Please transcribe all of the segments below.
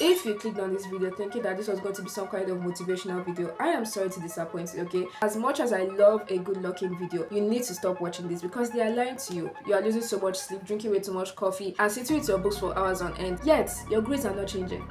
If you clicked on this video thinking that this was going to be some kind of motivational video, I am sorry to disappoint you, okay? As much as I love a good looking video, you need to stop watching this because they are lying to you. You are losing so much sleep, drinking way too much coffee, and sitting with your books for hours on end. Yet, your grades are not changing.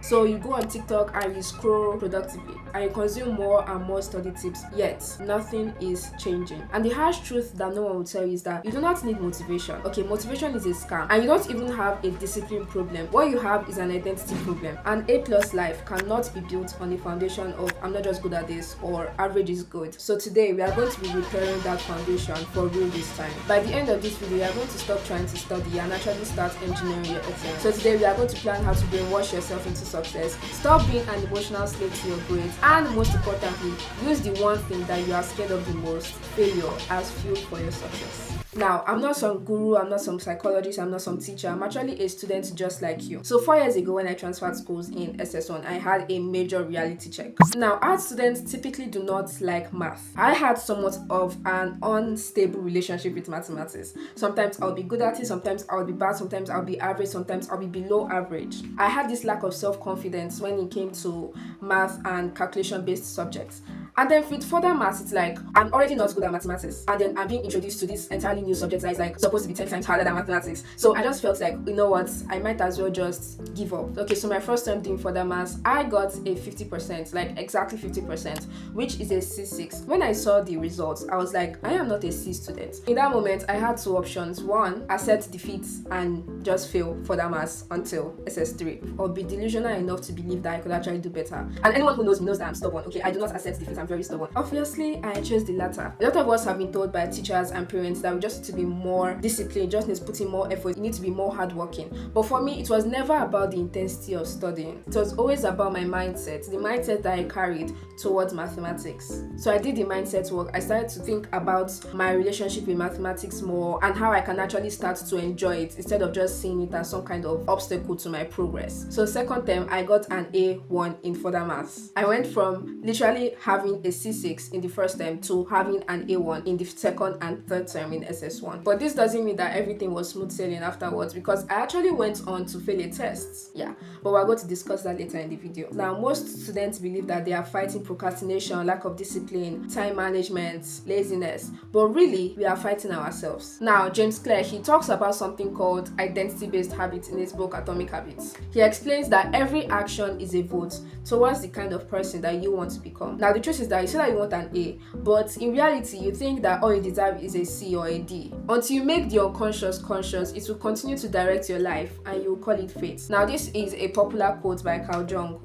So you go on TikTok and you scroll productively and you consume more and more study tips, yet nothing is changing. And the harsh truth that no one will tell you is that you do not need motivation. Okay, motivation is a scam and you don't even have a discipline problem. What you have is an identity problem. An A+ life cannot be built on the foundation of I'm not just good at this or average is good. So today we are going to be repairing that foundation for real this time. By the end of this video, you are going to stop trying to study and actually start engineering your exams. So today we are going to plan how to brainwash yourself into success, stop being an emotional slave to your grades, and most importantly, use the one thing that you are scared of the most, failure, as fuel for your success. Now, I'm not some guru, I'm not some psychologist, I'm not some teacher, I'm actually a student just like you. So 4 years ago when I transferred schools in SS1, I had a major reality check. Now, art students typically do not like math. I had somewhat of an unstable relationship with mathematics. Sometimes I'll be good at it, sometimes I'll be bad, sometimes I'll be average, sometimes I'll be below average. I had this lack of self-confidence when it came to math and calculation-based subjects. And then with further maths, it's like I'm already not good at mathematics, and then I'm being introduced to this entirely new subject that is like supposed to be 10 times harder than mathematics. So I just felt like, you know what, I might as well just give up. Okay, so my first time doing further maths, I got a 50%, like exactly 50%, which is a C6. When I saw the results, I was like, I am not a C student. In that moment, I had two options. One, accept defeat and just fail further maths until SS3, or be delusional enough to believe that I could actually do better. And anyone who knows me knows that I'm stubborn. Okay, I do not accept defeat. I'm very stubborn. Obviously, I chose the latter. A lot of us have been told by teachers and parents that we just need to be more disciplined, just need to put in more effort, you need to be more hardworking. But for me, it was never about the intensity of studying. It was always about my mindset, the mindset that I carried towards mathematics. So I did the mindset work. I started to think about my relationship with mathematics more and how I can actually start to enjoy it instead of just seeing it as some kind of obstacle to my progress. So second term, I got an A1 in further maths. I went from literally having a C6 in the first term to having an A1 in the second and third term in SS1. But this doesn't mean that everything was smooth sailing afterwards, because I actually went on to fail a test. Yeah, but we're going to discuss that later in the video. Now, most students believe that they are fighting procrastination, lack of discipline, time management, laziness, but really we are fighting ourselves. Now, James Clear, he talks about something called identity-based habits in his book Atomic Habits. He explains that every action is a vote towards the kind of person that you want to become. Now, the truth is that you say that you want an A, but in reality, you think that all you deserve is a C or a D. Until you make the unconscious conscious, it will continue to direct your life and you will call it fate. Now, this is a popular quote by Carl Jung,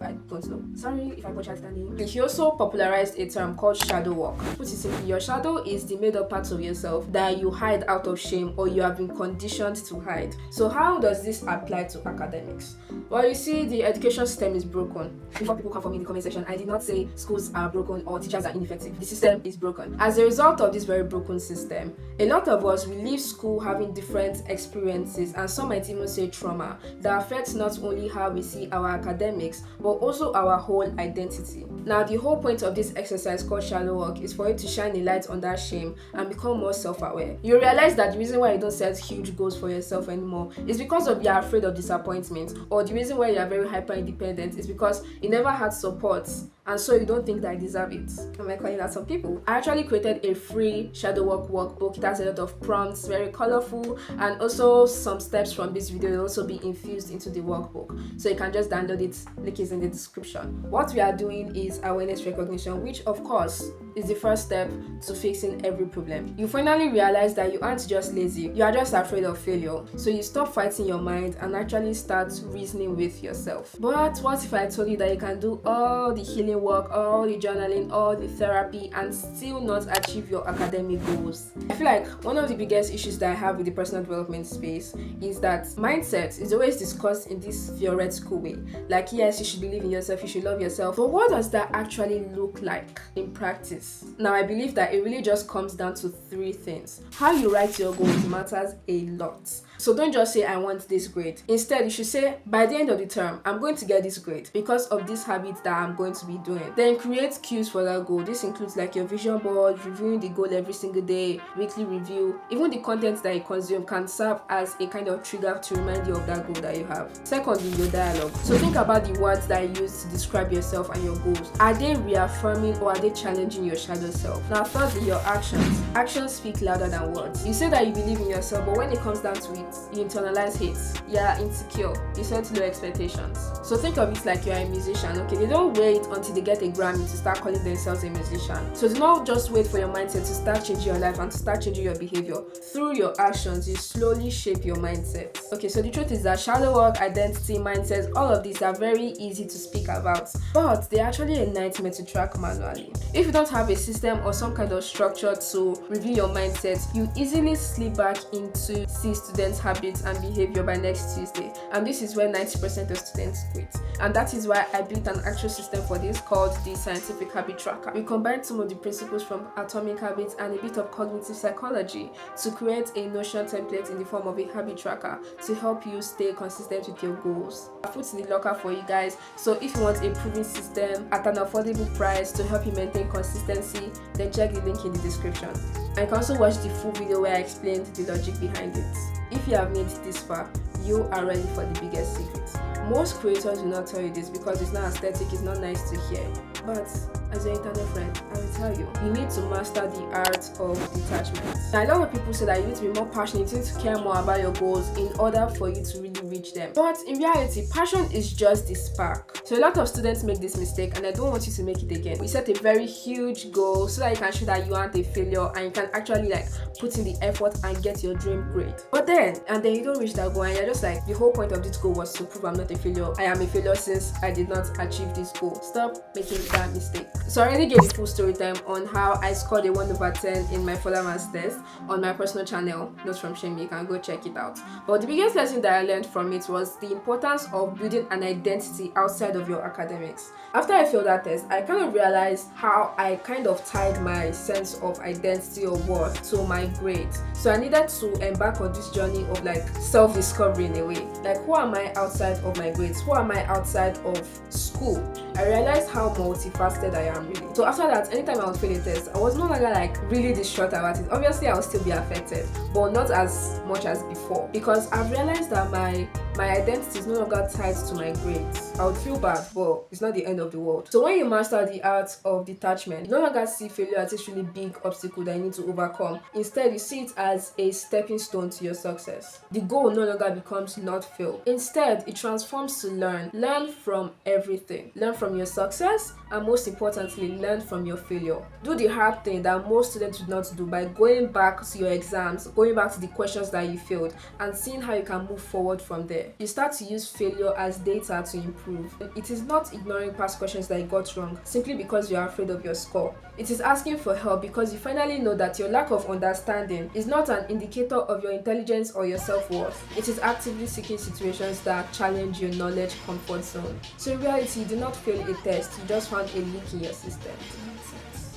I don't know. Sorry if I butchered that name. He also popularized a term called shadow work, which is simply your shadow is the made up parts of yourself that you hide out of shame or you have been conditioned to hide. So how does this apply to academics? Well, you see, the education system is broken. Before people come for me in the comment section, I did not say schools are broken or teachers are ineffective. The system is broken. As a result of this very broken system, a lot of us, we leave school having different experiences, and some might even say trauma, that affects not only how we see our academics, but also our whole identity. Now, the whole point of this exercise called shadow work is for you to shine a light on that shame and become more self-aware. You realize that the reason why you don't set huge goals for yourself anymore is because of you're afraid of disappointment, or the reason why you're very hyper independent is because you never had support, and so you don't think that I deserve it. Am I calling out some people? I actually created a free shadow work workbook. It has a lot of prompts, very colorful, and also some steps from this video will also be infused into the workbook. So you can just download it, link is in the description. What we are doing is awareness recognition, which of course is the first step to fixing every problem. You finally realize that you aren't just lazy, you are just afraid of failure. So you stop fighting your mind and actually start reasoning with yourself. But what if I told you that you can do all the healing work, all the journaling, all the therapy, and still not achieve your academic goals? I feel like one of the biggest issues that I have with the personal development space is that mindset is always discussed in this theoretical way. Like, yes, you should believe in yourself, you should love yourself, but what does that actually look like in practice? this. Now, I believe that it really just comes down to 3 things. How you write your goals matters a lot. So don't just say, I want this grade. Instead, you should say, by the end of the term, I'm going to get this grade because of this habit that I'm going to be doing. Then create cues for that goal. This includes like your vision board, reviewing the goal every single day, weekly review. Even the content that you consume can serve as a kind of trigger to remind you of that goal that you have. Secondly, your dialogue. So think about the words that you use to describe yourself and your goals. Are they reaffirming or are they challenging your shadow self? Now, thirdly, your actions. Actions speak louder than words. You say that you believe in yourself, but when it comes down to it, you internalize hate. You're insecure. You set low expectations. So think of it like you're a musician. Okay, they don't wait until they get a Grammy to start calling themselves a musician. So do not just wait for your mindset to start changing your life and to start changing your behavior. Through your actions, you slowly shape your mindset. Okay, so the truth is that shadow work, identity, mindsets, all of these are very easy to speak about, but they're actually a nightmare to track manually. If you don't have a system or some kind of structure to review your mindset, you easily slip back into C students' habits and behavior by next Tuesday. And this is where 90% of students quit. And that is why I built an actual system for this called the Scientific Habit Tracker. We combined some of the principles from Atomic Habits and a bit of cognitive psychology to create a Notion template in the form of a habit tracker to help you stay consistent with your goals. I put in the locker for you guys, so if you want a proven system at an affordable price to help you maintain consistency, then check the link in the description. And you can also watch the full video where I explained the logic behind it. If you have made it this far, you are ready for the biggest secret. Most creators will not tell you this because it's not aesthetic, it's not nice to hear. But as your internet friend, I will tell you, you need to master the art of detachment. Now, a lot of people say that you need to be more passionate, you need to care more about your goals in order for you to really reach them. But in reality, passion is just the spark. So a lot of students make this mistake, and I don't want you to make it again. We set a very huge goal so that you can show that you aren't a failure and you can actually put in the effort and get your dream grade. But then you don't reach that goal and you're just like, the whole point of this goal was to prove I'm not a failure. I am a failure since I did not achieve this goal. Stop making that mistake. So I already gave a full story time on how I scored a 1/10 in my Follower's test on my personal channel, Notes from Shame. You can go check it out. But the biggest lesson that I learned from it was the importance of building an identity outside of your academics. After I failed that test, I kind of realized how I kind of tied my sense of identity or worth to my grades. So I needed to embark on this journey of self-discovery in a way. Who am I outside of my grades? Who am I outside of school? I realized how multifaceted I am really. So after that, anytime I would fail a test, I was no longer really distraught about it. Obviously, I would still be affected, but not as much as before, because I've realized that my identity is no longer tied to my grades. I would feel bad, but it's not the end of the world. So when you master the art of detachment, you no longer see failure as this really big obstacle that you need to overcome. Instead, you see it as a stepping stone to your success. The goal no longer becomes not fail. Instead, it transforms to learn. Learn from everything. Learn from your success, and most importantly, learn from your failure. Do the hard thing that most students would not do by going back to your exams, going back to the questions that you failed, and seeing how you can move forward from there. You start to use failure as data to improve. It is not ignoring past questions that you got wrong simply because you are afraid of your score. It is asking for help because you finally know that your lack of understanding is not an indicator of your intelligence or your self-worth. It is actively seeking situations that challenge your knowledge comfort zone. So in reality, you did not fail a test, you just found a leak in your system.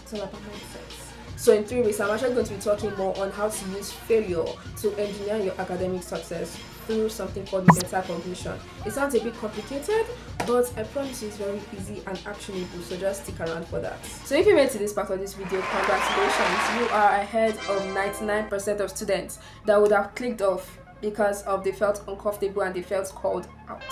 It's all about mindset. So in 3 weeks, I'm actually going to be talking more on how to use failure to engineer your academic success through something called metacognition. It sounds a bit complicated, but I promise you it's very easy and actionable, so just stick around for that. So if you made it to this part of this video, congratulations, you are ahead of 99% of students that would have clicked off because they felt uncomfortable and they felt called out.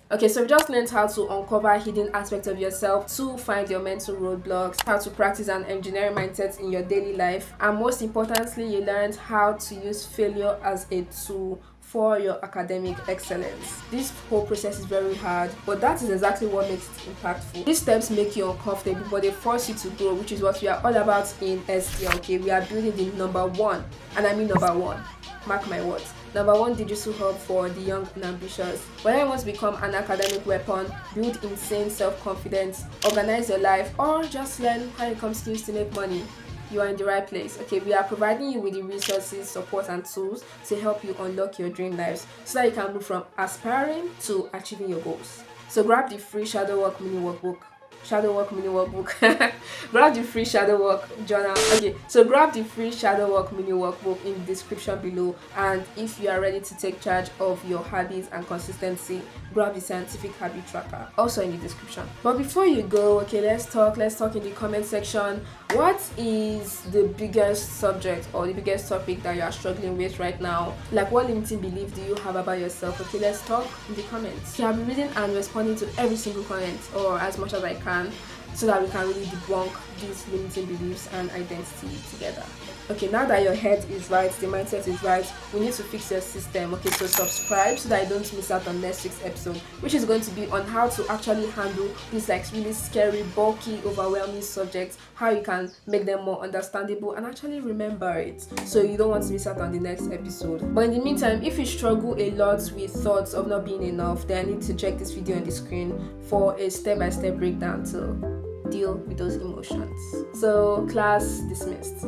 Okay, so we just learned how to uncover hidden aspects of yourself, to find your mental roadblocks, how to practice an engineering mindset in your daily life, and most importantly, you learned how to use failure as a tool for your academic excellence. This whole process is very hard, but that is exactly what makes it impactful. These steps make you uncomfortable, but they force you to grow, which is what we are all about in STL. Okay, we are building the number one, and I mean number one. Mark my words. Number 1 digital hub for the young and ambitious. Whether you want to become an academic weapon, build insane self-confidence, organize your life, or just learn how you come skills to make money, you are in the right place. Okay, we are providing you with the resources, support, and tools to help you unlock your dream lives so that you can move from aspiring to achieving your goals. So grab the free shadow work mini workbook shadow work mini workbook. Grab the free shadow work journal. Okay, so grab the free shadow work mini workbook in the description below. And if you are ready to take charge of your habits and consistency, grab the scientific habit tracker, also in the description. But before you go, okay, let's talk in the comment section. What is the biggest subject or the biggest topic that you are struggling with right now? Like, what limiting belief do you have about yourself? Okay, let's talk in the comments. I'll be reading and responding to every single comment, or as much as I can, so that we can really debunk these limiting beliefs and identity together. Okay, now that your head is right, the mindset is right, we need to fix your system. Okay, so subscribe so that you don't miss out on next week's episode, which is going to be on how to actually handle these like really scary, bulky, overwhelming subjects, how you can make them more understandable and actually remember it, so you don't want to miss out on the next episode. But in the meantime, if you struggle a lot with thoughts of not being enough, then I need to check this video on the screen for a step-by-step breakdown to deal with those emotions. So class dismissed.